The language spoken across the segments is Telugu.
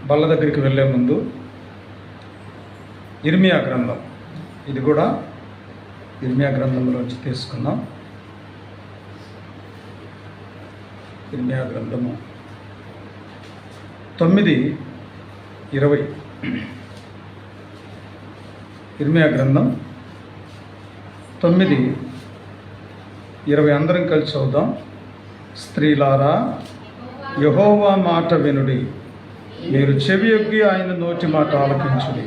బల్ల దగ్గరికి వెళ్ళే ముందు ఇర్మియా గ్రంథం, ఇది కూడా ఇర్మియా గ్రంథంలోంచి తీసుకున్నాం. ఇర్మియా గ్రంథము 9:20. ఇర్మియా గ్రంథం 9:20 అందరం కలిసి చదువుదాం. స్త్రీలారా, యెహోవా మాట వినుడి, మీరు చెవియొగ్గి ఆయన నోటి మాట ఆలకించుడి.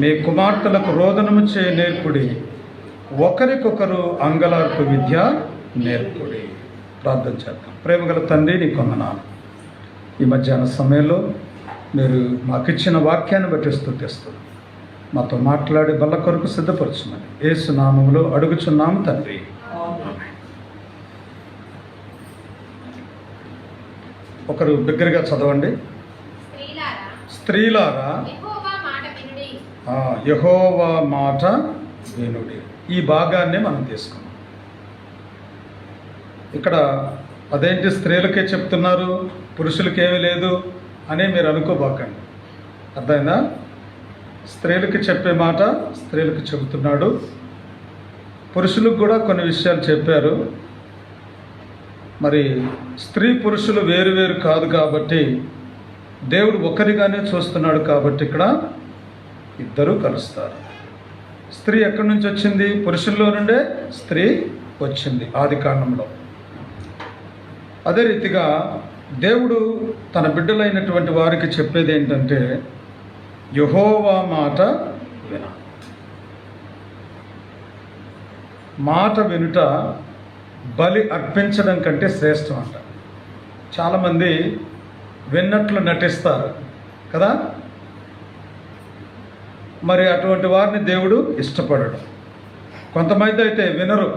మీ కుమార్తెలకు రోదనము చేయ నేర్పుడి, ఒకరికొకరు అంగలార్పు విద్య నేర్పుడి. ప్రార్థన చేద్దాం. ప్రేమగల తండ్రి, నీ కొందనాలు. ఈ మధ్యాహ్న సమయంలో మీరు మాకిచ్చిన వాక్యాన్ని బట్టి స్తుతిస్తున్నాం. మాతో మాట్లాడి బల్ల కొరకు సిద్ధపరచుమని యేసు నామములో అడుగుచున్నాము తండ్రి. ఒకరు బిగ్గరగా చదవండి. స్త్రీలారా, యెహోవా మాట వినుడి. ఈ భాగాన్నే మనం తీసుకున్నాం. ఇక్కడ అదేంటి స్త్రీలకే చెప్తున్నారు, పురుషులకేమీ లేదు అని మీరు అనుకోబాకండి. అర్థమైందా? స్త్రీలకి చెప్పే మాట స్త్రీలకు చెబుతున్నాడు. పురుషులకు కూడా కొన్ని విషయాలు చెప్పారు. మరి స్త్రీ పురుషులు వేరు వేరు కాదు కాబట్టి దేవుడు ఒకరిగానే చూస్తున్నాడు. కాబట్టి ఇక్కడ ఇద్దరు కలుస్తారు. స్త్రీ ఎక్కడి నుంచి వచ్చింది? పురుషుల్లో నుండే స్త్రీ వచ్చింది ఆది కాండంలో. అదే రీతిగా దేవుడు తన బిడ్డలైనటువంటి వారికి చెప్పేది ఏంటంటే, యెహోవా మాట విన. మాట వినుట బలి అర్పించడం కంటే శ్రేష్టం అంట. చాలామంది విన్నట్లు నటిస్తారు కదా. మరి అటువంటి వారిని దేవుడు ఇష్టపడడు. కొంతమంది అయితే వినరు,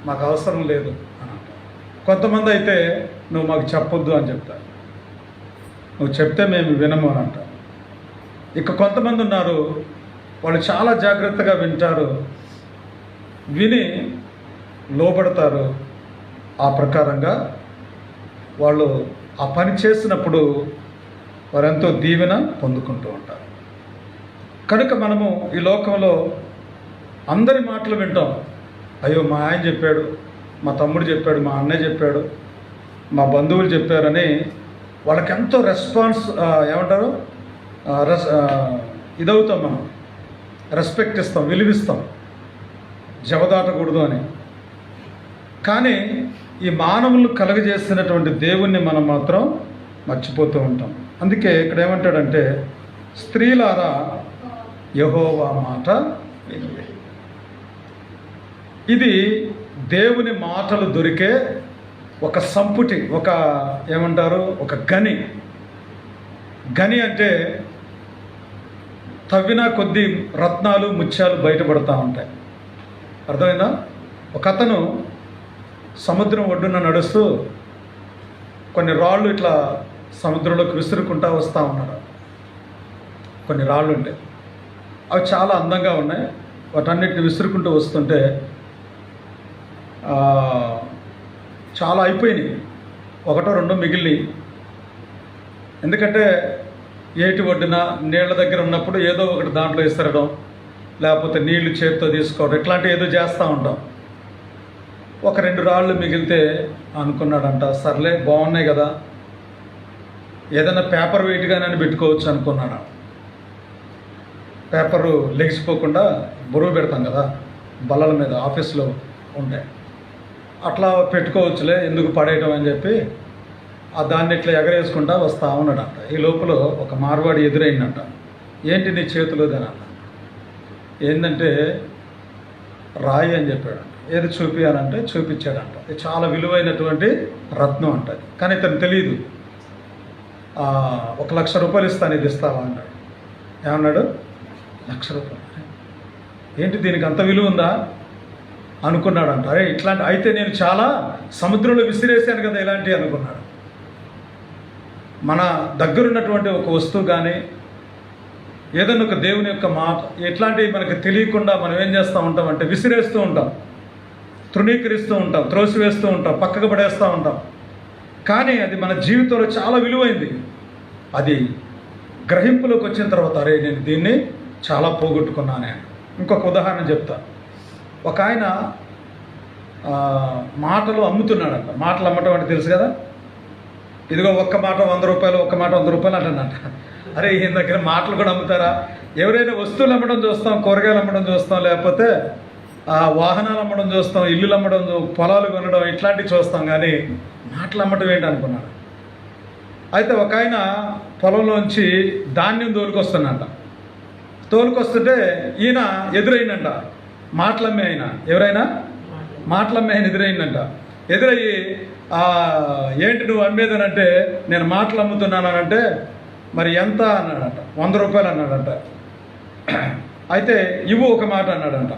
మాకు అవసరం లేదు అని అంటారు. కొంతమంది అయితే నువ్వు మాకు చెప్పొద్దు అని చెప్తారు, నువ్వు చెప్తే మేము వినము అని అంటారు. ఇక కొంతమంది ఉన్నారు, వాళ్ళు చాలా జాగ్రత్తగా వింటారు, విని లోబడతారు. ఆ ప్రకారంగా వాళ్ళు ఆ పని చేసినప్పుడు వారెంతో దీవెన పొందుకుంటూ ఉంటారు. కనుక మనము ఈ లోకంలో అందరి మాటలు వింటాం. అయ్యో, మా ఆయన చెప్పాడు, మా తమ్ముడు చెప్పాడు, మా అన్నయ్య చెప్పాడు, మా బంధువులు చెప్పారని వాళ్ళకి ఎంతో ఏమంటారు ఇదవుతాం, మనం రెస్పెక్ట్ ఇస్తాం, విలువిస్తాం, జవదాటకూడదు అని. కానీ ఈ మానవులు కలుగజేసినటువంటి దేవుణ్ణి మనం మాత్రం మర్చిపోతూ ఉంటాం. అందుకే ఇక్కడ ఏమంటాడంటే, స్త్రీలారా, యెహోవా మాట వినుడి. ఇది దేవుని మాటలు దొరికే ఒక సంపుటి, ఒక ఏమంటారు, ఒక గని. గని అంటే తవ్వినా కొద్ది రత్నాలు ముత్యాలు బయటపడుతూ ఉంటాయి. అర్థమైందా? ఒక అతను సముద్రం ఒడ్డున నడుస్తూ కొన్ని రాళ్ళు ఇట్లా సముద్రంలోకి విసురుకుంటా వస్తూ ఉన్నాడు. కొన్ని రాళ్ళు ఉంటాయి, అవి చాలా అందంగా ఉన్నాయి. వాటన్నిటిని విసురుకుంటూ వస్తుంటే చాలా అయిపోయినాయి, ఒకటో రెండో మిగిలినాయి. ఎందుకంటే ఏటి ఒడ్డున నీళ్ళ దగ్గర ఉన్నప్పుడు ఏదో ఒకటి దాంట్లో విసరడం, లేకపోతే నీళ్లు చేతితో తీసుకోవడం, ఇట్లాంటివి ఏదో చేస్తూ ఉంటాం. ఒక 2 రాళ్ళు మిగిలితే అనుకున్నాడంట, సర్లే బాగున్నాయి కదా, ఏదైనా పేపర్ వెయిట్గానే పెట్టుకోవచ్చు అనుకున్నాడు. పేపరు లెగిసిపోకుండా బరువు పెడతాం కదా బల్లల మీద, ఆఫీస్లో ఉంటాయి, అట్లా పెట్టుకోవచ్చులే, ఎందుకు పడేయటం అని చెప్పి దాన్ని ఇట్లా ఎగరేసుకుంటా వస్తూ ఉన్నాడంట. ఈ లోపల ఒక మార్వాడి ఎదురైందంట. ఏంటి నీ చేతిలోదేనా? ఏంటంటే రాయి అని చెప్పాడు. ఏది చూపించాలంటే చూపించాడంట. ఇది చాలా విలువైనటువంటి రత్నం అంటది. కానీ ఇతను తెలియదు. 1,00,000 రూపాయలు ఇస్తాను, ఇది ఇస్తావా అన్నాడు. ఏమన్నాడు? 1,00,000 రూపాయలు. ఏంటి దీనికి అంత విలువ ఉందా అనుకున్నాడంట. అరే ఇట్లాంటి అయితే నేను చాలా సముద్రంలో విసిరేసాను కదా ఇలాంటివి అనుకున్నాడు. మన దగ్గరున్నటువంటి ఒక వస్తువు కానీ ఏదైనా ఒక దేవుని యొక్క మాట ఇట్లాంటివి మనకు తెలియకుండా మనం ఏం చేస్తూ ఉంటాం అంటే విసిరేస్తూ ఉంటాం, తృణీకరిస్తూ ఉంటాం, త్రోసివేస్తూ ఉంటాం, పక్కకు పడేస్తూ ఉంటాం. కానీ అది మన జీవితంలో చాలా విలువైంది. అది గ్రహింపులోకి వచ్చిన తర్వాత అరే నేను దీన్ని చాలా పోగొట్టుకున్నానే. ఇంకొక ఉదాహరణ చెప్తా. ఒక ఆయన మాటలు అమ్ముతున్నాడంట. మాటలు అమ్మటం అంటే తెలుసు కదా, ఇదిగో ఒక్క మాట 100 రూపాయలు, ఒక్క మాట 100 రూపాయలు అంటున్నట్ట. అరే ఈయన దగ్గర మాటలు కూడా అమ్ముతారా? ఎవరైనా వస్తువులు అమ్మడం చూస్తాం, కూరగాయలు అమ్మడం చూస్తాం, లేకపోతే వాహనాలు అమ్మడం చూస్తాం, ఇల్లులు అమ్మడం, పొలాలు కొనడం, ఇట్లాంటివి చూస్తాం, కానీ మాటలు అమ్మటం ఏంటి అనుకున్నాడు. అయితే ఒక ఆయన పొలంలోంచి ధాన్యం తోలుకొస్తున్నట్ట. తోలుకొస్తుంటే ఈయన ఎదురైందంట, మాటలమ్మే ఆయన. ఎవరైనా మాటలమ్మే ఆయన ఎదురైందంట. ఎదురయ్యి ఏంటి నువ్వు అమ్మేదనంటే నేను మాటలు అమ్ముతున్నానంటే మరి ఎంత అన్నాడంట. 100 రూపాయలు అన్నాడంట. అయితే ఇవ్వు ఒక మాట అన్నాడంట.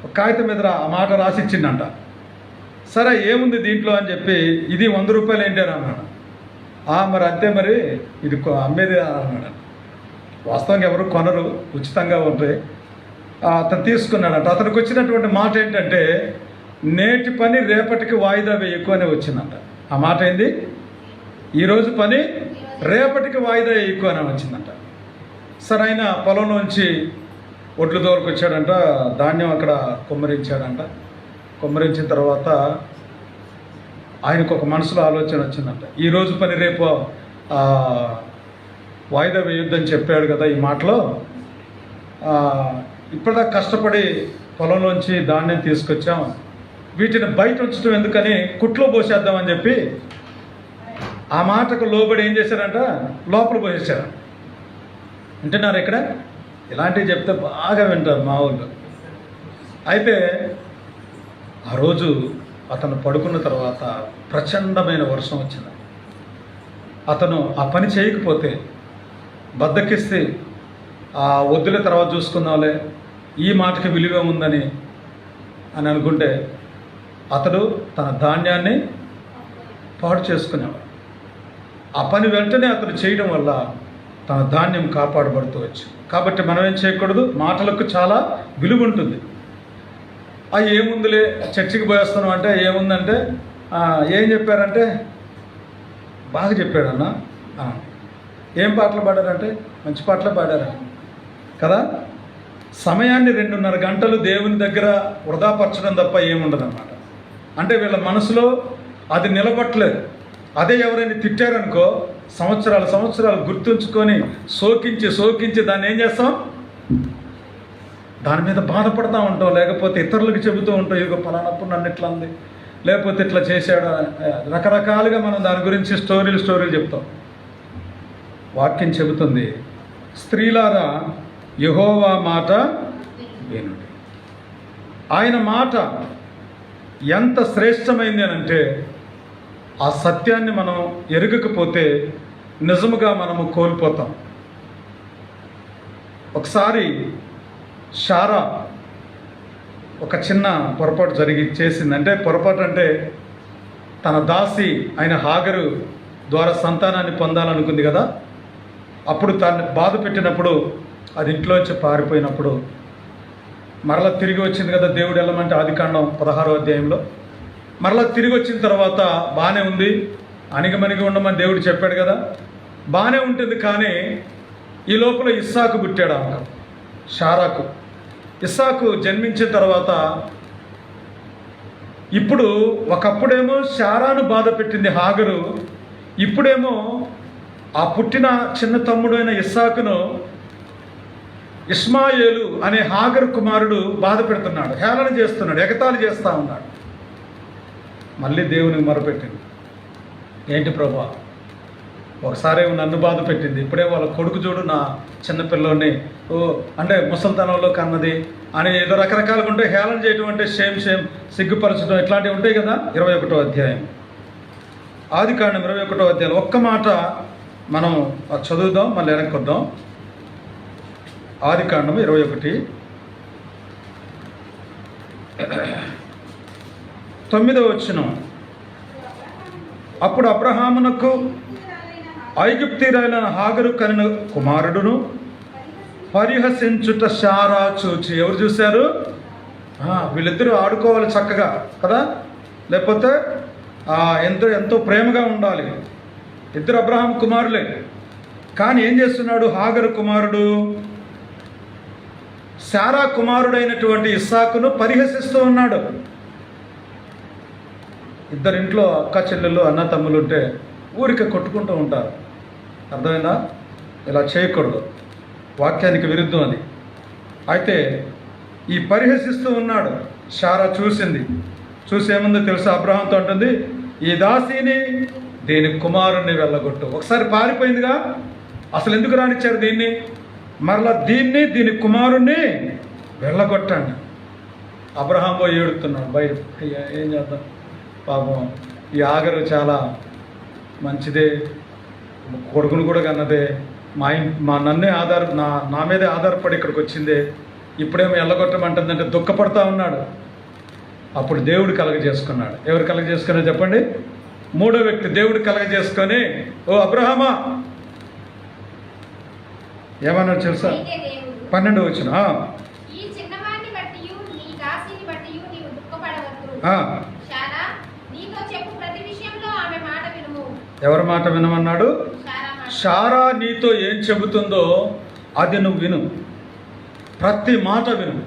ఒక కాగితం మీద ఆ మాట రాసిచ్చిందంట. సరే ఏముంది దీంట్లో అని చెప్పి ఇది 100 రూపాయలు ఏంటి అని అన్నాడు. మరి అంతే, మరి ఇది అమ్మేది అన్నాడు. వాస్తవంగా ఎవరు కొనరు, ఉచితంగా ఉంటాయి. అతను తీసుకున్నాడంట. అతనికి వచ్చినటువంటి మాట ఏంటంటే నేటి పని రేపటికి వాయిదా వేయకు అని వచ్చిందంట. ఆ మాట ఏంది? ఈరోజు పని రేపటికి వాయిదా వేయకు అని వచ్చిందంట. సరే ఆయన పొలంలోంచి ఒడ్లు తోలుకొచ్చాడంట, ధాన్యం అక్కడ కుమ్మరించాడంట. కుమ్మరించిన తర్వాత ఆయనకు ఒక మనసులో ఆలోచన వచ్చిందంట. ఈరోజు పని రేపు వాయిదా వేయొద్దని చెప్పాడు కదా ఈ మాటలో. ఇప్పటిదాకా కష్టపడి పొలంలోంచి ధాన్యం తీసుకొచ్చాం, వీటిని బయట ఉంచడం ఎందుకని కుట్లో పోసేద్దామని చెప్పి ఆ మాటకు లోబడి ఏం చేశారంట, లోపల పోసేసారు. వింటున్నారు ఇక్కడ? ఇలాంటివి చెప్తే బాగా వింటారు మా ఊళ్ళో. అయితే ఆ రోజు అతను పడుకున్న తర్వాత ప్రచండమైన వర్షం వచ్చింది. అతను ఆ పని చేయకపోతే బద్దకిస్తే వద్దులే తర్వాత చూసుకుందాంలే, ఈ మాటకి విలువ ఉందని అని అనుకుంటే అతడు తన ధాన్యాన్ని పాడు చేసుకునేవాడు. ఆ పని వెంటనే అతను చేయడం వల్ల తన ధాన్యం కాపాడబడుతూ వచ్చింది. కాబట్టి మనం ఏం చేయకూడదు, మాటలకు చాలా విలువ ఉంటుంది. ఏముందిలే చర్చికి పోయేస్తున్నాం అంటే ఏముందంటే ఏం చెప్పారంటే బాగా చెప్పాడన్న. ఏం పాటలు పాడారంటే మంచి పాటలు పాడారు కదా. సమయాన్ని 2.5 గంటలు దేవుని దగ్గర వృధాపరచడం తప్ప ఏముండదు అన్నమాట. అంటే వీళ్ళ మనసులో అది నిలబట్టలేదు. అదే ఎవరైనా తిట్టారనుకో సంవత్సరాలు గుర్తుంచుకొని సోకించి దాన్ని ఏం చేస్తాం, దాని మీద బాధపడుతూ ఉంటాం. లేకపోతే ఇతరులకు చెబుతూ ఉంటాం, ఇదిగో పలానప్పుడు నన్ను ఇట్లా ఉంది, లేకపోతే ఇట్లా చేశాడు, రకరకాలుగా మనం దాని గురించి స్టోరీలు చెప్తాం. వాక్యం చెబుతుంది, స్త్రీలారా యెహోవా మాట వినుడి. ఆయన మాట ఎంత శ్రేష్టమైంది అని అంటే ఆ సత్యాన్ని మనం ఎరగకపోతే నిజముగా మనము కోల్పోతాం. ఒకసారి శారా ఒక చిన్న పొరపాటు చేసింది. అంటే పొరపాటు అంటే తన దాసి అయిన హాగరు ద్వారా సంతానాన్ని పొందాలనుకుంది కదా. అప్పుడు తను బాధ పెట్టినప్పుడు అది ఇంట్లోంచి పారిపోయినప్పుడు మరలా తిరిగి వచ్చింది కదా. దేవుడు వెళ్ళమంటే ఆదికాండం 16వ అధ్యాయంలో మరలా తిరిగి వచ్చిన తర్వాత బాగానే ఉంది, అణిగమణిగి ఉండమని దేవుడు చెప్పాడు కదా, బాగానే ఉంటుంది. కానీ ఈ లోపల ఇస్సాకు పుట్టాడు ఆమెకు, శారాకు. ఇస్సాకు జన్మించిన తర్వాత ఇప్పుడు ఒకప్పుడేమో శారాను బాధ పెట్టింది హాగరు, ఇప్పుడేమో ఆ పుట్టిన చిన్న తమ్ముడు అయిన ఇస్సాకును ఇష్మాయేలు అనే హాగరు కుమారుడు బాధ పెడుతున్నాడు, హేళన చేస్తున్నాడు, ఎగతాళి చేస్తూ ఉన్నాడు. మళ్ళీ దేవునికి మొరపెట్టింది, ఏంటి ప్రభా, ఒకసారి నన్ను బాధ పెట్టింది, ఇప్పుడే వాళ్ళ కొడుకు చూడు నా చిన్నపిల్లోని అంటే ముసలితనంలో కన్నది అని ఏదో రకరకాలుగా ఉంటాయి. హేళన చేయటం అంటే షేమ్ సిగ్గుపరచడం ఇట్లాంటివి ఉంటాయి కదా. 21వ అధ్యాయం ఆదికాండం 21వ అధ్యాయం ఒక్క మాట మనం చదువుదాం, మళ్ళీ వెనక్కి వద్దాం. ఆదికాండం 21 9వ వచనం. అప్పుడు అబ్రహామునకు ఐగుప్తీయులైన హాగరు కనిన కుమారుడును పరిహసించుట శారా చూచి. ఎవరు చూశారు? వీళ్ళిద్దరూ ఆడుకోవాలి చక్కగా కదా, లేకపోతే ఎంతో ప్రేమగా ఉండాలి. ఇద్దరు అబ్రహాం కుమారులే, కానీ ఏం చేస్తున్నాడు? హాగరు కుమారుడు శారా కుమారుడైనటువంటి ఇస్సాకును పరిహసిస్తూ ఉన్నాడు. ఇద్దరింట్లో అక్క చెల్లెళ్ళు అన్న తమ్ములు ఉంటే ఊరికే కొట్టుకుంటూ ఉంటారు. అర్థమైందా? ఇలా చేయకూడదు, వాక్యానికి విరుద్ధం అది. అయితే ఈ పరిహసిస్తూ ఉన్నాడు. శారా చూసింది, చూసి ఏముందో తెలుసా? అబ్రహాంతో అంటుంది, ఈ దాసిని దీని కుమారుణ్ణి వెళ్ళగొట్టు. ఒకసారి పారిపోయిందిగా, అసలు ఎందుకు రానిచ్చారు దీన్ని? మరలా దీని కుమారుణ్ణి వెళ్ళగొట్టండి. అబ్రహాం పోయి ఏడుతున్నాడు బయట. అయ్యా ఏం చేద్దాం, పాపం ఈ ఆగరు చాలా మంచిదే, కొడుకును కూడా కన్నదే, మా నన్నే నా మీదే ఆధారపడి ఇక్కడికి వచ్చిందే, ఇప్పుడేమో వెళ్ళగొట్టమంటుందంటే దుఃఖపడతా ఉన్నాడు. అప్పుడు దేవుడు కలగజేసుకున్నాడు. ఎవరు కలగజేసుకున్నా చెప్పండి? మూడో వ్యక్తి దేవుడు కలగజేసుకొని, ఓ అబ్రహామా ఏమన్నాడు తెలుసా? 12 వచ్చిన ఎవరి మాట వినమన్నాడు? శారా నీతో ఏం చెబుతుందో అది నువ్వు విను, ప్రతి మాట విను,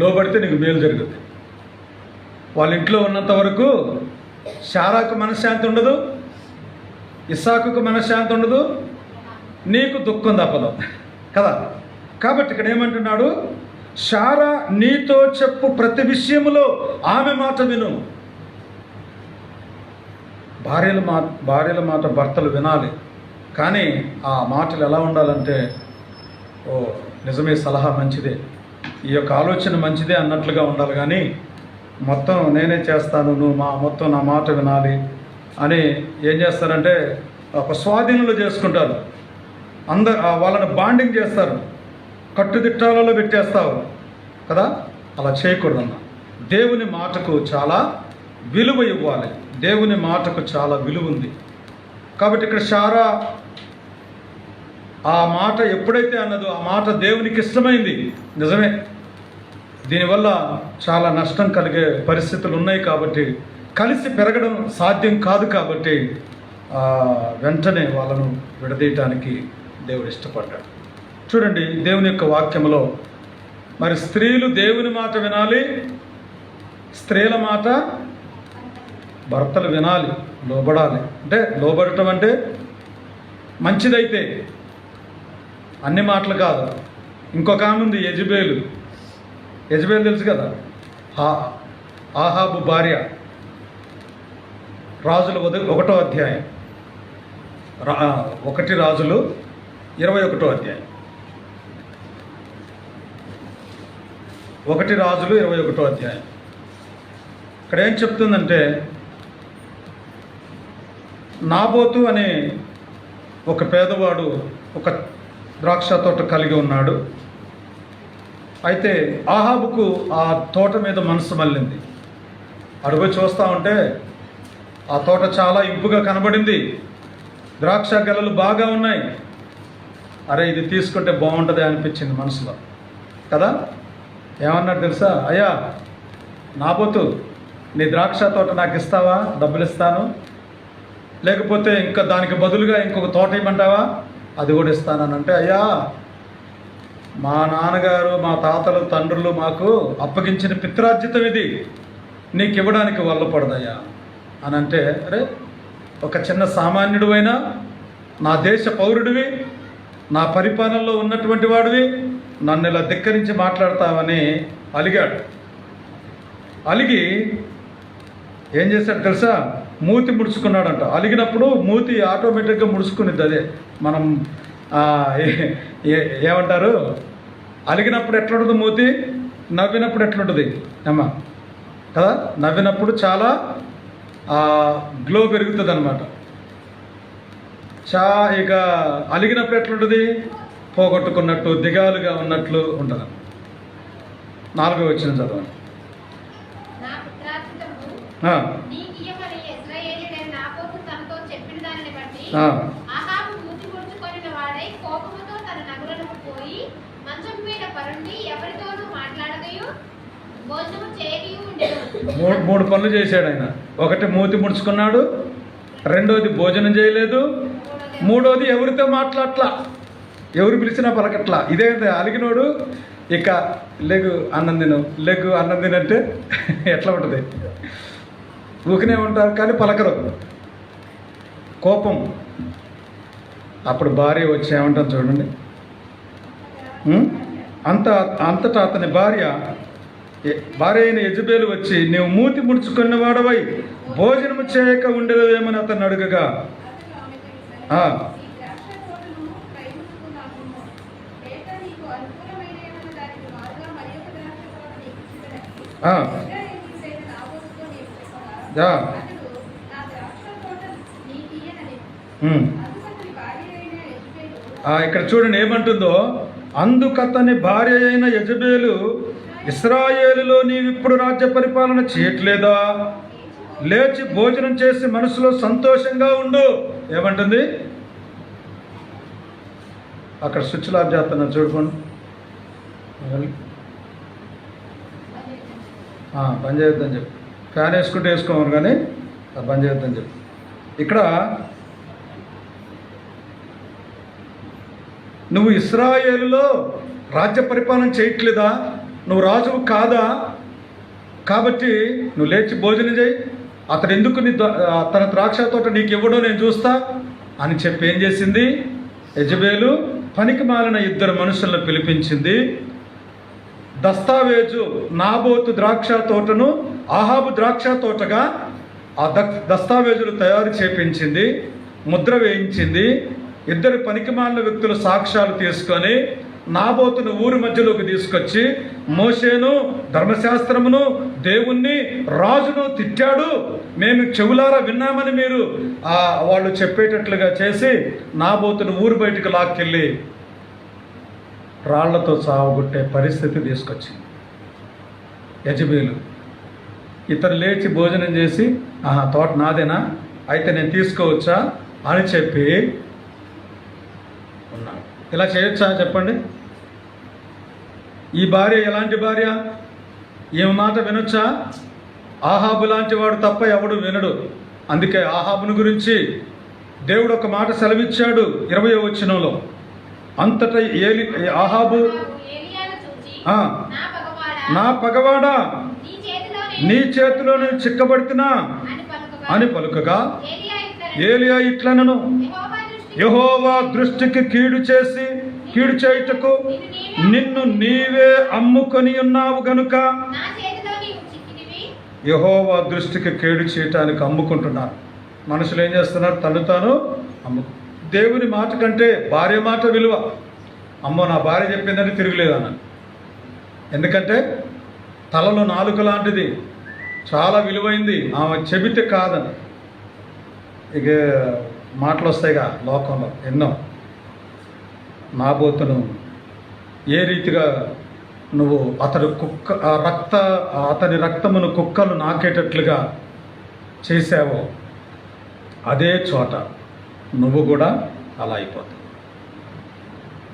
లోబడితే నీకు మేలు జరుగుతుంది. వాళ్ళ ఇంట్లో ఉన్నంత వరకు శారాకు మనశ్శాంతి ఉండదు, ఇస్సాకుకు మనశ్శాంతి ఉండదు, నీకు దుఃఖం తప్పదు కదా. కాబట్టి ఇక్కడ ఏమంటున్నాడు? శారా నీతో చెప్పు ప్రతి విషయములో ఆమె మాట విను. భార్యల మాట భర్తలు వినాలి, కానీ ఆ మాటలు ఎలా ఉండాలంటే, ఓ నిజమే, సలహా మంచిదే, ఈ యొక్క ఆలోచన మంచిదే అన్నట్లుగా ఉండాలి. కానీ మొత్తం నేనే చేస్తాను, నువ్వు మొత్తం నా మాట వినాలి అని ఏం చేస్తారంటే ఒక స్వాధీనంలో చేసుకుంటారు. వాళ్ళని బాండింగ్ చేస్తారు, కట్టుదిట్టాలలో పెట్టేస్తావు కదా. అలా చేయకూడదన్న. దేవుని మాటకు చాలా విలువ ఇవ్వాలి, దేవుని మాటకు చాలా విలువ ఉంది. కాబట్టి ఇక్కడ శారా ఆ మాట ఎప్పుడైతే అన్నదో ఆ మాట దేవునికి ఇష్టమైంది. నిజమే, దీనివల్ల చాలా నష్టం కలిగే పరిస్థితులు ఉన్నాయి కాబట్టి, కలిసి పెరగడం సాధ్యం కాదు కాబట్టి వెంటనే వాళ్ళను విడదీయటానికి దేవుడు ఇష్టపడ్డాడు. చూడండి దేవుని యొక్క వాక్యంలో, మరి స్త్రీలు దేవుని మాట వినాలి, స్త్రీల మాట భర్తలు వినాలి, లోబడాలి. అంటే లోబడటం అంటే మంచిదైతే, అన్ని మాటలు కాదు. ఇంకొక ఆమె ఉంది, యెజబేలు తెలుసు కదా, ఆహాబు భార్య. రాజులు 1వ అధ్యాయం, 1 రాజులు 21వ అధ్యాయం, 1 రాజులు 21వ అధ్యాయం. ఇక్కడ ఏం చెప్తుందంటే, నాబోతు అనే ఒక పేదవాడు ఒక ద్రాక్ష తోట కలిగి ఉన్నాడు. అయితే ఆహాబుకు ఆ తోట మీద మనసు మళ్ళింది. అడుగు చూస్తూ ఉంటే ఆ తోట చాలా ఇంపుగా కనబడింది, ద్రాక్ష గెలలు బాగా ఉన్నాయి. అరే ఇది తీసుకుంటే బాగుంటుంది అనిపించింది మనసులో కదా. ఏమన్నాడు తెలుసా? అయ్యా నాబోతు, నీ ద్రాక్ష తోట నాకు ఇస్తావా? డబ్బులు ఇస్తాను. లేకపోతే ఇంకా దానికి బదులుగా ఇంకొక తోట ఇవ్వమంటావా? అది కూడా ఇస్తానంటే, అయ్యా మా నాన్నగారు, మా తాతలు, తండ్రులు మాకు అప్పగించిన పిత్రార్జితం ఇది, నీకు ఇవ్వడానికి వల్లపడదయ్యా అని అంటే, అరే ఒక చిన్న సామాన్యుడు అయినా నా దేశ పౌరుడివి, నా పరిపాలనలో ఉన్నటువంటి వాడివి, నన్ను ఇలా ధిక్కరించి మాట్లాడతావని అలిగాడు. అలిగి ఏం చేశాడు తెలుసా? మూతి ముడుచుకున్నాడంట. అలిగినప్పుడు మూతి ఆటోమేటిక్గా ముడుచుకునిద్ది. అదే మనం ఏమంటారు, అలిగినప్పుడు ఎట్లుంటుంది మూతి, నవ్వినప్పుడు ఎట్లుంటుంది అమ్మా కదా. నవ్వినప్పుడు చాలా గ్లో పెరుగుతుంది అనమాట. ఇక అలిగినప్పుడు ఎట్లుంటుంది, పోగొట్టుకున్నట్టు, దిగాలుగా ఉన్నట్లు ఉంటుంది. 4వ వచనం చదవండి. మూడు పనులు చేశాడు ఆయన. ఒకటి మూతి ముడుచుకున్నాడు, రెండోది భోజనం చేయలేదు, మూడోది ఎవరితో మాట్లాడట్లా, ఎవరు పిలిచినా పలకట్లా. ఇదే అలిగినోడు ఇక లెగు అన్నం తిను, లెగు అన్నం తినంటే ఎట్లా ఉంటుంది? ఊకినే ఉంటారు కానీ పలకరు. కోపం. అప్పుడు భార్య వచ్చి ఏమంటాను చూడండి, అంతటా అతని భార్య అయిన యెజబేలు వచ్చి, నీవు మూతి ముడుచుకున్న వాడవై భోజనము చేయక ఉండేదేమని అతన్ని అడుగగా, ఇక్కడ చూడండి ఏమంటుందో, అందుకతని భార్య అయిన యెజబేలు, ఇశ్రాయేలులో నీవిప్పుడు రాజ్య పరిపాలన చేయట్లేదా? లేచి భోజనం చేసి మనసులో సంతోషంగా ఉండు. ఏమంటుంది అక్కడ? స్విచ్లు ఆఫ్ చేస్తున్నా చూడుకోండి. పని చేయొద్దని చెప్పు. ఫ్యాన్ వేసుకుంటే వేసుకోమను కానీ పని చేయొద్దని చెప్పు. ఇక్కడ నువ్వు ఇశ్రాయేలులో రాజ్య పరిపాలన చేయట్లేదా? నువ్వు రాజువు కాదా? కాబట్టి నువ్వు లేచి భోజనం చేయి. అతను ఎందుకు తన ద్రాక్ష తోట నీకు ఇవ్వడం నేను చూస్తా అని చెప్పి ఏం చేసింది? యెజబేలు పనికి మాలిన ఇద్దరు మనుషులను పిలిపించింది. దస్తావేజు నాబోతు ద్రాక్ష తోటను ఆహాబు ద్రాక్ష తోటగా ఆ దస్తావేజులు తయారు చేపించింది, ముద్ర వేయించింది. ఇద్దరు పనికిమాలిన వ్యక్తుల సాక్ష్యాలు తీసుకొని నాబోతును ఊరి మధ్యలోకి తీసుకొచ్చి మోషేను, ధర్మశాస్త్రమును, దేవుణ్ణి, రాజును తిట్టాడు, మేము చెవులారా విన్నామని మీరు వాళ్ళు చెప్పేటట్లుగా చేసి నాబోతును ఊరు బయటకు లాక్కెళ్ళి రాళ్లతో సావగొట్టే పరిస్థితి తీసుకొచ్చింది యెజబేలు. ఇతను లేచి భోజనం చేసి, తోట నాదేనా, అయితే నేను తీసుకోవచ్చా అని చెప్పి ఉన్నాను. ఇలా చేయొచ్చా చెప్పండి? ఈ భార్య ఎలాంటి భార్య? ఏం మాట వినొచ్చా? ఆహాబు లాంటి వాడు తప్ప ఎవడు వినడు. అందుకే ఆహాబుని గురించి దేవుడు ఒక మాట సెలవిచ్చాడు 20వ వచనంలో. అంతటా ఆహాబు, నా పగవాడా, నీ చేతిలో నేను చిక్కబడుతున్నా అని పలుకగా, ఏలియా ఇట్లనను, యెహోవా దృష్టికి కీడు చేయుటకు నిన్ను నీవే అమ్ముకొని ఉన్నావు గనుక. యెహోవా దృష్టికి కీడు చేయటానికి అమ్ముకుంటున్నారు. మనుషులు ఏం చేస్తున్నారు? తను దేవుని మాట కంటే భార్య మాట విలువ. అమ్మో నా భార్య చెప్పిందని తిరుగులేదు అన్నాను. ఎందుకంటే తలలో నాలుక లాంటిది, చాలా విలువైంది, ఆమె చెబితే కాదని. ఇక మాటలు వస్తాయిగా లోకంలో ఎన్నో. నాబోతును ఏ రీతిగా నువ్వు అతని రక్తమును కుక్కలు నాకేటట్లుగా చేశావో అదే చోట నువ్వు కూడా అలా అయిపోతావు.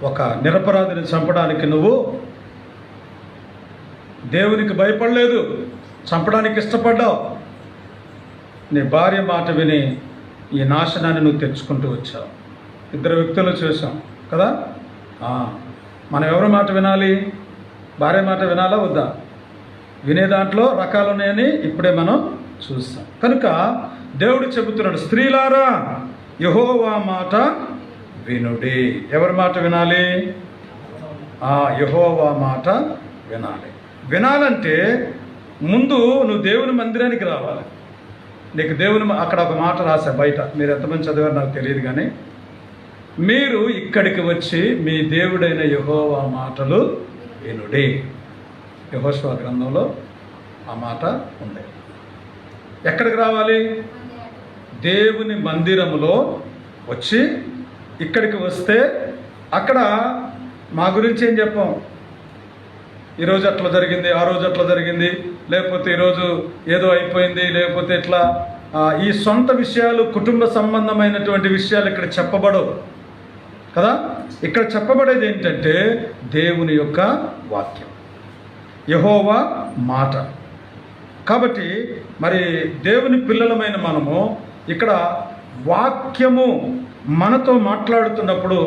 ఒక నిరపరాధిని చంపడానికి నువ్వు దేవునికి భయపడలేదు, చంపడానికి ఇష్టపడ్డావు. నీ భార్య మాట విని ఈ నాశనాన్ని నువ్వు తెచ్చుకుంటూ వచ్చావు. ఇద్దరు వ్యక్తులు చూసాం కదా. మనం ఎవరి మాట వినాలి? భార్య మాట వినాలా వద్దా? వినే దాంట్లో రకాలు ఉన్నాయని ఇప్పుడే మనం చూస్తాం. కనుక దేవుడు చెబుతున్నాడు, స్త్రీలారా యెహోవా మాట వినుడి. ఎవరి మాట వినాలి? యెహోవా మాట వినాలి. వినాలంటే ముందు నువ్వు దేవుని మందిరానికి రావాలి. నీకు అక్కడ ఒక మాట రాశా బయట, మీరు ఎంతమంది చదివారు నాకు తెలియదు కానీ, మీరు ఇక్కడికి వచ్చి మీ దేవుడైన యెహోవా మాటలు వినుడి. యెహోషువ గ్రంథంలో ఆ మాట ఉంది. ఎక్కడికి రావాలి? దేవుని మందిరములో వచ్చి ఇక్కడికి వస్తే అక్కడ మా గురించి ఏం చెప్పాం, ఈరోజు అట్లా జరిగింది, ఆ రోజు అట్లా జరిగింది, లేకపోతే ఈరోజు ఏదో అయిపోయింది, లేకపోతే ఇట్లా ఈ సొంత విషయాలు, కుటుంబ సంబంధమైనటువంటి విషయాలు ఇక్కడ చెప్పబడవు కదా. ఇక్కడ చెప్పబడేది ఏంటంటే దేవుని యొక్క వాక్యం, యెహోవా మాట. కాబట్టి మరి దేవుని పిల్లలమైన మనము ఇక్కడ వాక్యము మనతో మాట్లాడుతున్నప్పుడు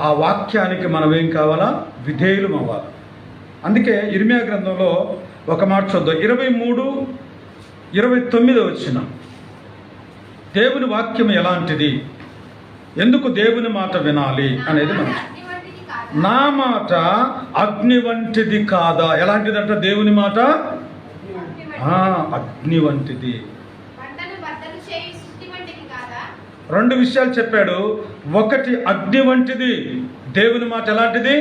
ఆ వాక్యానికి మనం ఏం కావాలా? విధేయులం అవ్వాలి. అందుకే ఇర్మియా గ్రంథంలో ఒక మాట చూద్దాం. 23:29 వచనం. దేవుని వాక్యం ఎలాంటిది, ఎందుకు దేవుని మాట వినాలి అనేది మనం. నా మాట అగ్ని వంటిది కాదా? ఎలాంటిదంట దేవుని మాట? అగ్ని వంటిది. రెండు విషయాలు చెప్పాడు. ఒకటి, అగ్ని వంటిది. దేవుని మాట ఎలాంటిది?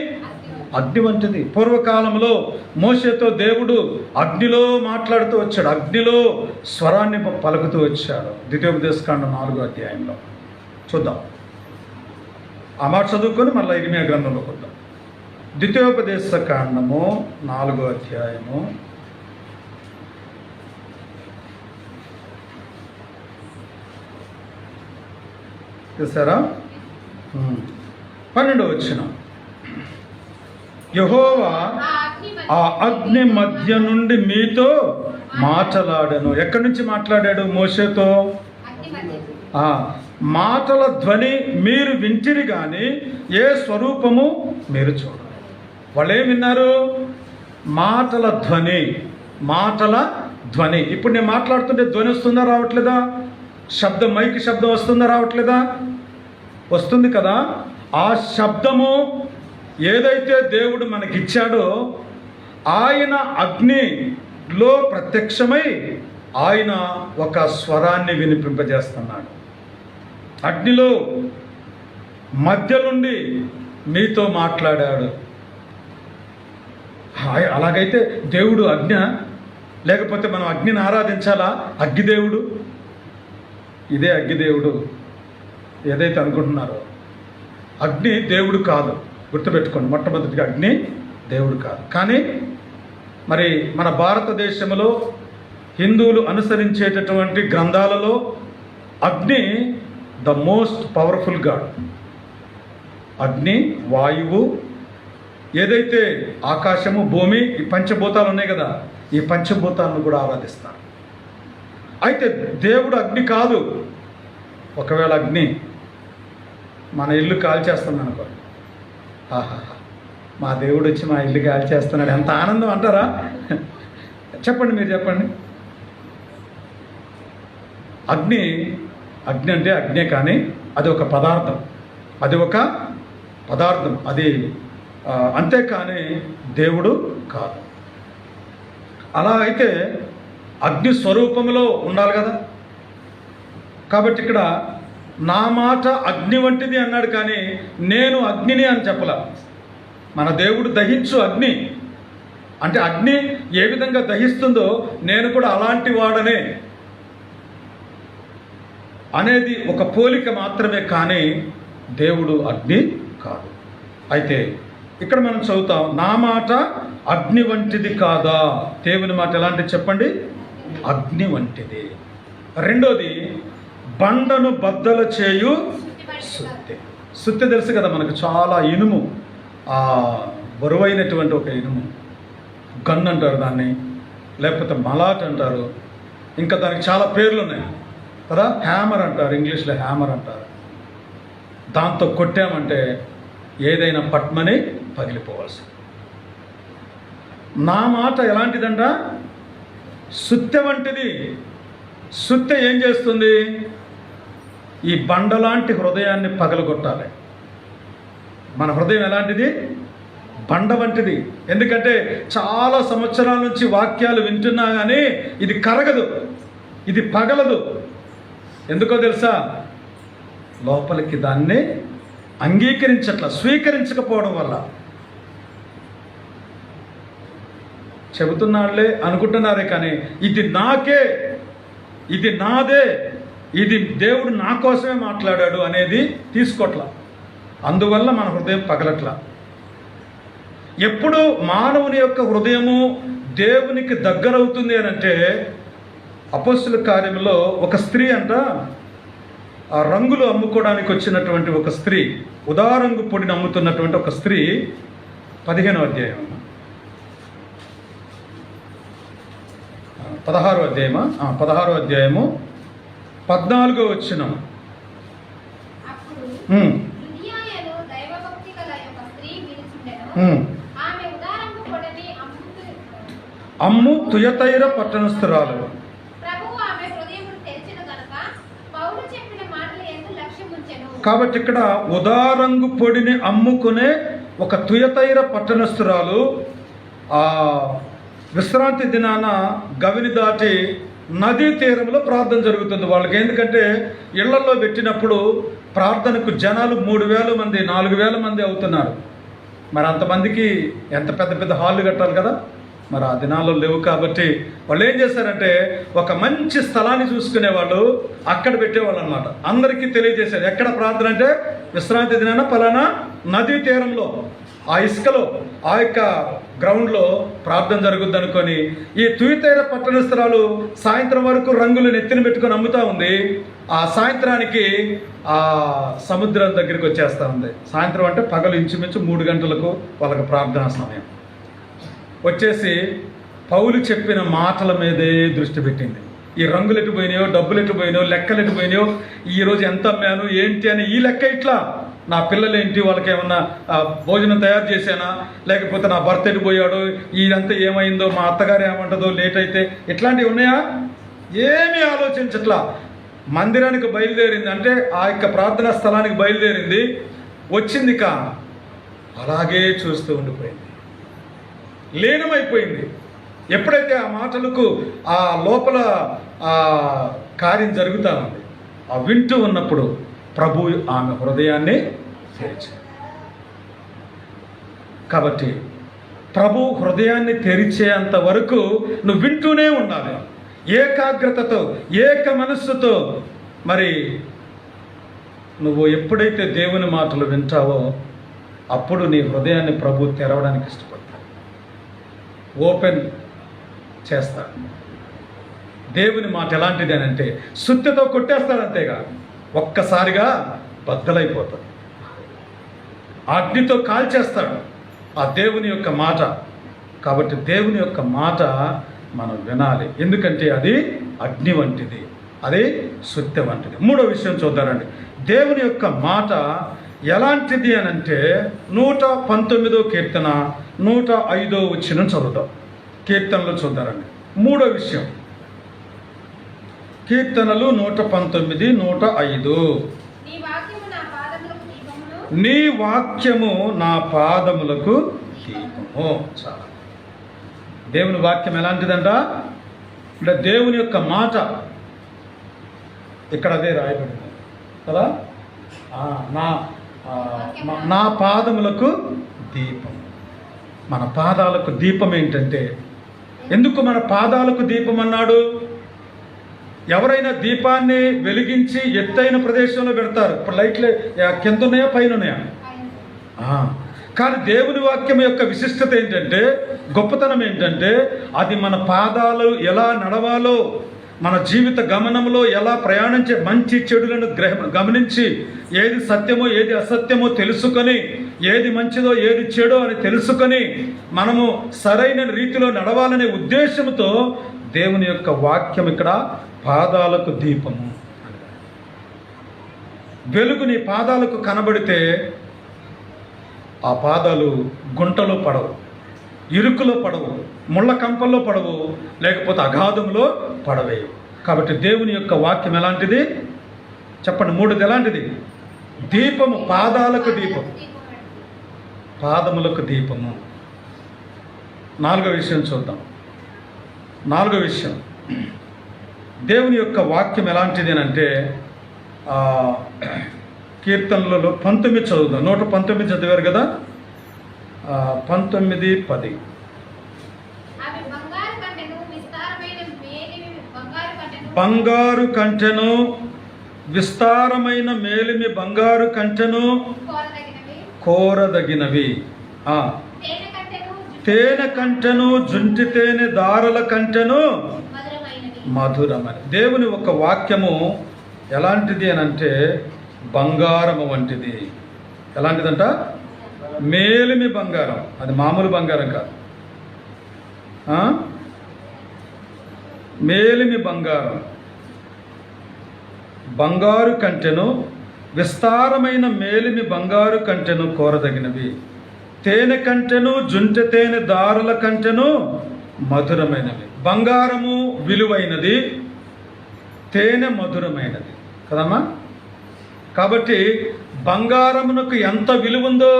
అగ్ని వంటిది. పూర్వకాలంలో మోషేతో దేవుడు అగ్నిలో మాట్లాడుతూ వచ్చాడు, అగ్నిలో స్వరాన్ని పలుకుతూ వచ్చాడు. ద్వితీయోపదేశకాండం 4వ అధ్యాయంలో చూద్దాం. ఆ మాట చదువుకొని మళ్ళీ ఇర్మియా గ్రంథంలోకి వద్దాం. ద్వితీయోపదేశకాండము 4వ అధ్యాయము చూసారా? 12వ వచనం. యెహోవా ఆ అగ్ని మధ్య నుండి మీతో మాట్లాడాను. ఎక్కడి నుంచి మాట్లాడాడు? మోషేతో. మాటల ధ్వని మీరు వింటిరి కానీ ఏ స్వరూపము మీరు చూడరు. వాళ్ళు ఏం విన్నారు? మాటల ధ్వని. మాటల ధ్వని. ఇప్పుడు నేను మాట్లాడుతుంటే ధ్వని వస్తుందా రావట్లేదా? శబ్దం, మైక్ శబ్దం వస్తుందా రావట్లేదా? వస్తుంది కదా. ఆ శబ్దము ఏదైతే దేవుడు మనకిచ్చాడో ఆయన అగ్నిలో ప్రత్యక్షమై ఆయన ఒక స్వరాన్ని వినిపింపజేస్తున్నాడు. అగ్నిలో మధ్య నుండి మీతో మాట్లాడాడు. అలాగైతే దేవుడు అగ్ని, లేకపోతే మనం అగ్నిని ఆరాధించాలా? అగ్గిదేవుడు, ఇదే అగ్గిదేవుడు ఏదైతే అనుకుంటున్నారో. అగ్ని దేవుడు కాదు, గుర్తుపెట్టుకోండి. మొట్టమొదటిగా అగ్ని దేవుడు కాదు. కానీ మరి మన భారతదేశంలో హిందువులు అనుసరించేటటువంటి గ్రంథాలలో అగ్ని ద మోస్ట్ పవర్ఫుల్ గాడ్. అగ్ని, వాయువు, ఏదైతే ఆకాశము, భూమి, ఈ పంచభూతాలు ఉన్నాయి కదా, ఈ పంచభూతాలను కూడా ఆరాధిస్తారు. అయితే దేవుడు అగ్ని కాదు. ఒకవేళ అగ్ని మన ఇల్లు కాల్చేస్తుంది అనుకోండి, మా దేవుడు వచ్చి మా ఇల్లు కాల్చేస్తున్నాడు, ఎంత ఆనందం అంటారా? చెప్పండి, మీరు చెప్పండి. అగ్ని అంటే అగ్నే, కానీ అది ఒక పదార్థం. అది అంతేకాని దేవుడు కాదు. అలా అయితే అగ్ని స్వరూపంలో ఉండాలి కదా. కాబట్టి ఇక్కడ నా మాట అగ్ని వంటిది అన్నాడు, కానీ నేను అగ్నిని అని చెప్పలా. మన దేవుడు దహించు అగ్ని అంటే అగ్ని ఏ విధంగా దహిస్తుందో నేను కూడా అలాంటి వాడనే అనేది ఒక పోలిక మాత్రమే, కానీ దేవుడు అగ్ని కాదు. అయితే ఇక్కడ మనం చదువుతాం, నా మాట అగ్ని వంటిది కాదా? దేవుని మాట ఎలాంటిది చెప్పండి? అగ్ని వంటిది. రెండోది, బండను బద్దలు చేయు సుత్తి. సుత్తి తెలుసు కదా మనకు, చాలా ఇనుము, బరువైనటువంటి ఒక ఇనుము. గన్ అంటారు దాన్ని, లేకపోతే మలాట్ అంటారు, ఇంకా దానికి చాలా పేర్లు ఉన్నాయి కదా. హ్యామర్ అంటారు, ఇంగ్లీష్లో హ్యామర్ అంటారు. దాంతో కొట్టామంటే ఏదైనా పట్మని పగిలిపోవాల్సి. నా మాట ఎలాంటిదంట? సుత్తె వంటిది. సుత్తె ఏం చేస్తుంది? ఈ బండలాంటి హృదయాన్ని పగలగొట్టాలి. మన హృదయం ఎలాంటిది? బండ వంటిది. ఎందుకంటే చాలా సంవత్సరాల నుంచి వాక్యాలు వింటున్నా కానీ ఇది కరగదు, ఇది పగలదు. ఎందుకో తెలుసా? లోపలికి దాన్ని స్వీకరించకపోవడం వల్ల. చెబుతున్నాళ్లే అనుకుంటున్నారే కానీ ఇది నాకే, ఇది నాదే, ఇది దేవుడు నా కోసమే మాట్లాడాడు అనేది తీసుకోవట్లా. అందువల్ల మన హృదయం పగలట్లా. ఎప్పుడు మానవుని యొక్క హృదయము దేవునికి దగ్గరవుతుంది అని అంటే, అపోస్తుల కార్యంలో ఒక స్త్రీ అంట, ఆ రంగులు అమ్ముకోవడానికి వచ్చినటువంటి ఒక స్త్రీ, ఉదారంగు పొడిని అమ్ముతున్నటువంటి ఒక స్త్రీ, 15వ అధ్యాయం 16వ అధ్యాయము 14వ వచనం. అప్పుడు ఉమ్, లుదియాయను దైవభక్తి గల ఒక స్త్రీ నిలిచుండెను. ఉమ్. ఆమె ఉదారము కొడని అమ్ము తుయతైర పట్టణస్థురాలు. ప్రభువు ఆమె హృదయమును తెరిచెను గనుక పౌలు చెప్పిన మాటల యందు లక్ష్యముంచెను. కాబట్టి ఇక్కడ ఉదారంగు పొడిని అమ్ముకునే ఒక తుయతైర పట్టణస్థురాలు ఆ విశ్రాంతి దినాన గవిని దాటి నదీ తీరంలో ప్రార్థన జరుగుతుంది వాళ్ళకి. ఎందుకంటే ఇళ్లలో పెట్టినప్పుడు ప్రార్థనకు జనాలు 3,000 మంది 4,000 మంది అవుతున్నారు. మరి అంతమందికి ఎంత పెద్ద పెద్ద హాళ్ళు కట్టాలి కదా. మరి ఆ దినాల్లో లేవు కాబట్టి వాళ్ళు ఏం చేశారంటే ఒక మంచి స్థలాన్ని చూసుకునే వాళ్ళు అక్కడ పెట్టేవాళ్ళు అనమాట. అందరికీ తెలియజేశారు ఎక్కడ ప్రార్థన అంటే విశ్రాంతి దినాన పలానా నదీ తీరంలో ఆ ఇసుకలో ఆ యొక్క గ్రౌండ్లో ప్రార్థన జరుగుద్ది అనుకొని ఈ తుయతైర పట్టణస్థురాలు సాయంత్రం వరకు రంగులు నెత్తిన పెట్టుకొని అమ్ముతూ ఉంది. ఆ సాయంత్రానికి ఆ సముద్రం దగ్గరికి వచ్చేస్తూ ఉంది. సాయంత్రం అంటే పగలు ఇంచుమించు 3 గంటలకు వాళ్ళకి ప్రార్థనా సమయం వచ్చేసి పౌలు చెప్పిన మాటల మీదే దృష్టి పెట్టింది. ఈ రంగులు ఎటు పోయినాయో, డబ్బులు ఎటు పోయినాయో, లెక్కలు ఎటు పోయినాయో, ఈరోజు ఎంత అమ్మాను ఏంటి అని ఈ లెక్క ఇట్లా, నా పిల్లలేంటి, వాళ్ళకి ఏమన్నా భోజనం తయారు చేశానా, లేకపోతే నా భర్త ఎటు పోయాడో, ఇదంతా ఏమైందో, మా అత్తగారు ఏమంటుందో లేట్ అయితే, ఇట్లాంటివి ఉన్నాయా? ఏమీ ఆలోచించట్లా. మందిరానికి బయలుదేరింది అంటే ఆ యొక్క ప్రార్థనా స్థలానికి బయలుదేరింది, వచ్చింది కా అలాగే చూస్తూ ఉండిపోయింది, లీనమైపోయింది. ఎప్పుడైతే ఆ మాటలకు ఆ లోపల ఆ కార్యం జరుగుతూ ఉంది, ఆ వింటూ ఉన్నప్పుడు ప్రభు ఆమె హృదయాన్ని తెరిచాడు. కాబట్టి ప్రభు హృదయాన్ని తెరిచేంత వరకు నువ్వు వింటూనే ఉండాలి, ఏకాగ్రతతో, ఏక మనస్సుతో. మరి నువ్వు ఎప్పుడైతే దేవుని మాటలు వింటావో అప్పుడు నీ హృదయాన్ని ప్రభు తెరవడానికి ఇష్టపడతాడు, ఓపెన్ చేస్తాడు. దేవుని మాట ఎలాంటిది అని అంటే సుత్తితో కొట్టేస్తాడు, అంతేగా ఒక్కసారిగా బద్దలైపోతాడు, అగ్నితో కాల్చేస్తాడు ఆ దేవుని యొక్క మాట. కాబట్టి దేవుని యొక్క మాట మనం వినాలి, ఎందుకంటే అది అగ్ని వంటిది, అది సుత్తి వంటిది. 3వ విషయం చూద్దారండి. దేవుని యొక్క మాట ఎలాంటిది అని అంటే 119వ కీర్తన 105వ వచనం చదువుతాం. కీర్తనలు చూద్దారండి. 3వ విషయం, కీర్తనలు 119, 105. నీ వాక్యము నా పాదములకు దీపము. చాలా. దేవుని వాక్యం ఎలాంటిదంట అంటే దేవుని యొక్క మాట ఇక్కడ అదే రాయబడింది కదా, నా పాదములకు దీపం. మన పాదాలకు దీపం ఏంటంటే, ఎందుకు మన పాదాలకు దీపం అన్నాడు? ఎవరైనా దీపాన్ని వెలిగించి ఎత్తైన ప్రదేశంలో పెడతారు. ఇప్పుడు లైట్లు కింద ఉన్నాయా పైన ఉన్నాయా? కానీ దేవుని వాక్యం యొక్క విశిష్టత ఏంటంటే, గొప్పతనం ఏంటంటే, అది మన పాదాలు ఎలా నడవాలో, మన జీవిత గమనంలో ఎలా ప్రయాణించే, మంచి చెడులను గమనించి ఏది సత్యమో ఏది అసత్యమో తెలుసుకొని, ఏది మంచిదో ఏది చెడో అని తెలుసుకొని మనము సరైన రీతిలో నడవాలనే ఉద్దేశంతో దేవుని యొక్క వాక్యం ఇక్కడ పాదాలకు దీపము. వెలుగు నీ పాదాలకు కనబడితే ఆ పాదాలు గుంటలో పడవు, ఇరుకులో పడవు, ముళ్ళ కంపల్లో పడవు, లేకపోతే అగాధంలో పడవేయవు. కాబట్టి దేవుని యొక్క వాక్యం ఎలాంటిది చెప్పండి? 3ది ఎలాంటిది? దీపము, పాదాలకు దీపం, పాదములకు దీపము. 4వ విషయం చూద్దాం. 4వ విషయం, దేవుని యొక్క వాక్యం ఎలాంటిది అని అంటే కీర్తనలలో 19 చదువుదాం. 119 చదివారు కదా, 19, 10. బంగారు కంటెను విస్తారమైన మేలిమి, బంగారు కంటెను కోరదగినవి, తేనె కంటెను జుంటి తేనె దారుల కంటెను మధురమని. దేవుని ఒక వాక్యము ఎలాంటిది అని అంటే బంగారము వంటిది. ఎలాంటిదంట? మేలిమి బంగారం, అది మామూలు బంగారం కాదు, మేలిమి బంగారం. బంగారు కంటెను, విస్తారమైన మేలిమి బంగారు కంటెను కోరదగినవి. తేనె కంటెను, జుంటె తేనె దారుల కంటెను మధురమైనవి. బంగారము విలువైనది, తేనె మధురమైనది కదమ్మా. కాబట్టి బంగారమునకు ఎంత విలువ ఉందో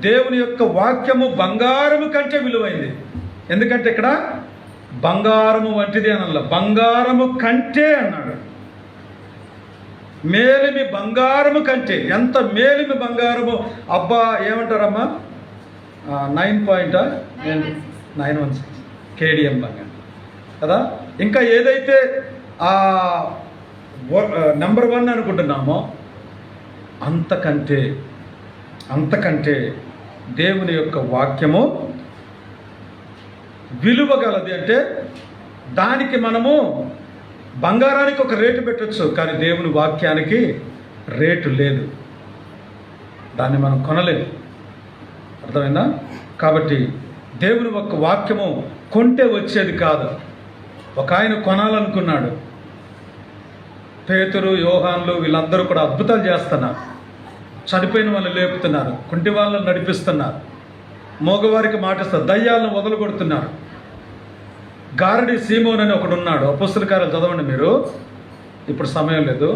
దేవుని యొక్క వాక్యము బంగారము కంటే విలువైంది. ఎందుకంటే ఇక్కడ బంగారము వంటిది అనల్ల, బంగారము కంటే అన్నాడు. మేలిమి బంగారము కంటే, ఎంత మేలిమి బంగారము. అబ్బా ఏమంటారమ్మా, 9.916 కేడిఎం బంగారం కదా. ఇంకా ఏదైతే నెంబర్ 1 అనుకుంటున్నామో అంతకంటే దేవుని యొక్క వాక్యము విలువ గలది. అంటే దానికి మనము బంగారానికి ఒక రేటు పెట్టచ్చు, కానీ దేవుని వాక్యానికి రేటు లేదు, దాన్ని మనం కొనలేము. అర్థమైందా? కాబట్టి దేవుని యొక్క వాక్యము కొంటే వచ్చేది కాదు. ఒక ఆయన కొనాలనుకున్నాడు. పేతురు, యోహాన్లు వీళ్ళందరూ కూడా అద్భుతాలు చేస్తున్నారు, చనిపోయిన వాళ్ళు లేపుతున్నారు, కుంటి వాళ్ళని నడిపిస్తున్నారు, మగవారికి మాటిస్తారు, దయ్యాలను వదలగొడుతున్నారు. గారడి సీమోన్ అని ఒకడు ఉన్నాడు. అపొస్తలుల కార్యాలు చదవండి మీరు, ఇప్పుడు సమయం లేదు.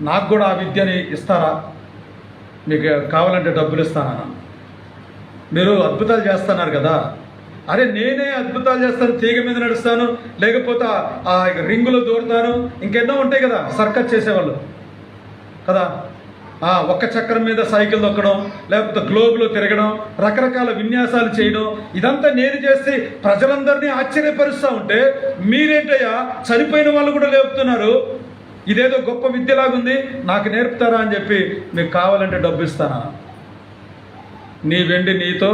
నాకు కూడా ఆ విద్యని ఇస్తారా, మీకు కావాలంటే డబ్బులు ఇస్తానా, మీరు అద్భుతాలు చేస్తున్నారు కదా. అరే నేనే అద్భుతాలు చేస్తాను, తీగ మీద నడుస్తాను, లేకపోతే ఆ రింగులో దూరుతాను, ఇంకెన్నో ఉంటాయి కదా సర్కస్ చేసేవాళ్ళు కదా. ఒక్క చక్రం మీద సైకిల్ తొక్కడం, లేకపోతే గ్లోబ్లో తిరగడం, రకరకాల విన్యాసాలు చేయడం, ఇదంతా నేను చేసి ప్రజలందరినీ ఆశ్చర్యపరుస్తూ ఉంటే మీరేంటయ్యా చనిపోయిన వాళ్ళు కూడా లేపుతున్నారు, ఇదేదో గొప్ప విద్యలాగుంది, నాకు నేర్పుతారా అని చెప్పి మీకు కావాలంటే డబ్బు ఇస్తానా. నీ వెండి నీతో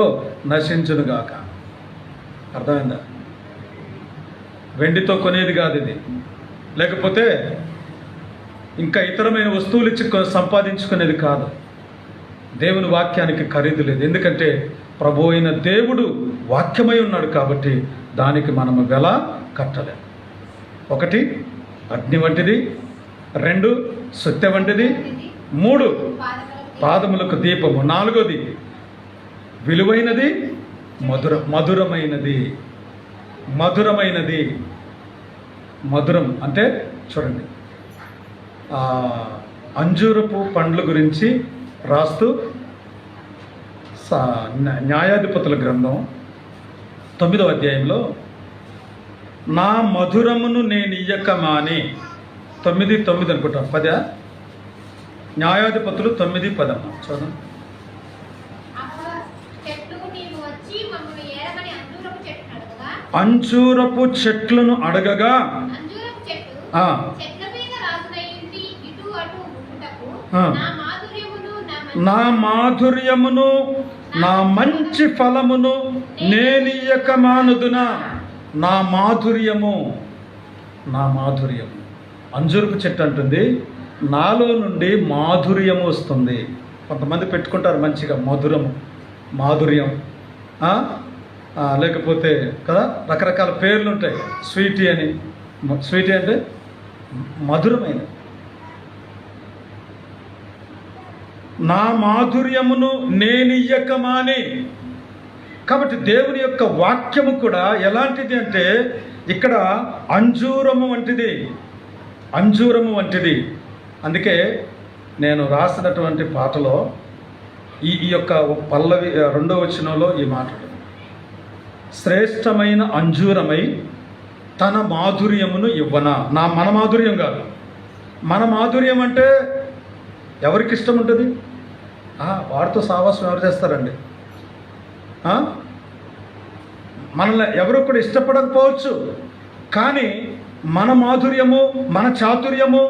నశించునుగాక. అర్థమైందా? వెండితో కొనేది కాదు ఇది, లేకపోతే ఇంకా ఇతరమైన వస్తువులు ఇచ్చి సంపాదించుకునేది కాదు. దేవుని వాక్యానికి ఖరీదు లేదు, ఎందుకంటే ప్రభు అయిన దేవుడు వాక్యమై ఉన్నాడు కాబట్టి దానికి మనము వెల కట్టలేము. 1 అగ్ని వంటిది, 2 సత్య వంటిది, 3 పాదములకు దీపము, 4 విలువైనది, మధురమైనది. మధురం అంటే చూడండి, అంజూరపు పండ్ల గురించి రాస్తూ న్యాయాధిపతుల గ్రంథం 9వ అధ్యాయంలో, నా మధురమును నేను ఇయ్యక మాని, 9:9 అనుకుంటా, 10 న్యాయాధిపతులు 9:10 చూడండి. అంజూరపు చెట్లను అడగగా నా మాధుర్యమును నా మంచి ఫలమును నేనియ్యక మానుదునా. నా మాధుర్యము. అంజూరపు చెట్టు అంటుంది, నాలో నుండి మాధుర్యము వస్తుంది. కొంతమంది పెట్టుకుంటారు మంచిగా మాధుర్యం, లేకపోతే కదా రకరకాల పేర్లు ఉంటాయి. స్వీటీ అంటే మధురమైన. నా మాధుర్యమును నేనియ్యక మాని. కాబట్టి దేవుని యొక్క వాక్యము కూడా ఎలాంటిది అంటే ఇక్కడ అంజూరము వంటిది. అందుకే నేను రాసినటువంటి పాటలో ఈ యొక్క పల్లవి 2వ వచనంలో ఈ మాటలు, శ్రేష్టమైన అంజూరమై తన మాధుర్యమును ఇవ్వనా. మన మాధుర్యం కాదు. మన మాధుర్యం అంటే ఎవరికి ఇష్టం ఉంటుంది? వారితో సావాసం ఎవరు చేస్తారండి? మనల్ని ఎవరు కూడా ఇష్టపడకపోవచ్చు, కానీ మన మాధుర్యము, మన చాతుర్యము,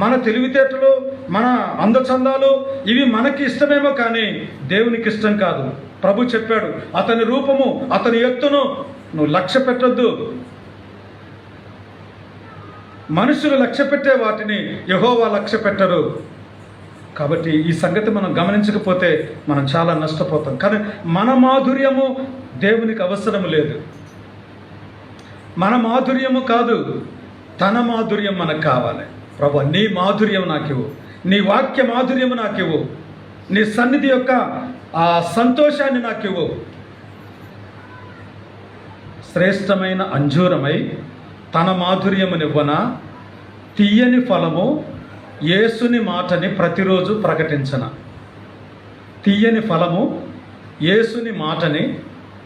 మన తెలివితేటలు, మన అందచందాలు ఇవి మనకి ఇష్టమేమో, కానీ దేవునికి ఇష్టం కాదు. ప్రభు చెప్పాడు, అతని రూపము, అతని ఎత్తును నువ్వు లక్ష్య పెట్టొద్దు. మనుషులు లక్ష్య పెట్టే వాటిని యెహోవా లక్ష్య పెట్టరు. కాబట్టి ఈ సంగతి మనం గమనించకపోతే మనం చాలా నష్టపోతాం. కానీ మన మాధుర్యము దేవునికి అవసరం లేదు. మన మాధుర్యము కాదు, తన మాధుర్యం మనకు కావాలి. ప్రభు, నీ మాధుర్యం నాకు ఇవ్వు, నీ వాక్య మాధుర్యం నాకు ఇవ్వు, నీ సన్నిధి యొక్క ఆ సంతోషాన్ని నాకు ఇవ్వు. శ్రేష్టమైన అంజూరమై తన మాధుర్యమునివ్వన, తీయని ఫలము యేసుని మాటని ప్రతిరోజు ప్రకటించన. తీయని ఫలము యేసుని మాటని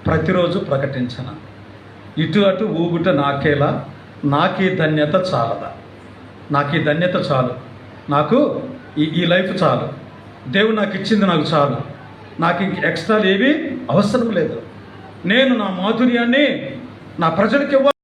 ప్రతిరోజు ప్రకటించన. ఇటు అటు ఊగుట నాకేలా, నాకీ ధన్యత చాలదా? నాకు ఈ ధన్యత చాలు, నాకు ఈ లైఫ్ చాలు, దేవుడు నాకు ఇచ్చింది నాకు చాలు, నాకు ఇంక ఎక్స్ట్రాలు ఏవి అవసరం లేదు. నేను నా మాధుర్యాన్ని నా ప్రజలకు ఇవ్వాలి.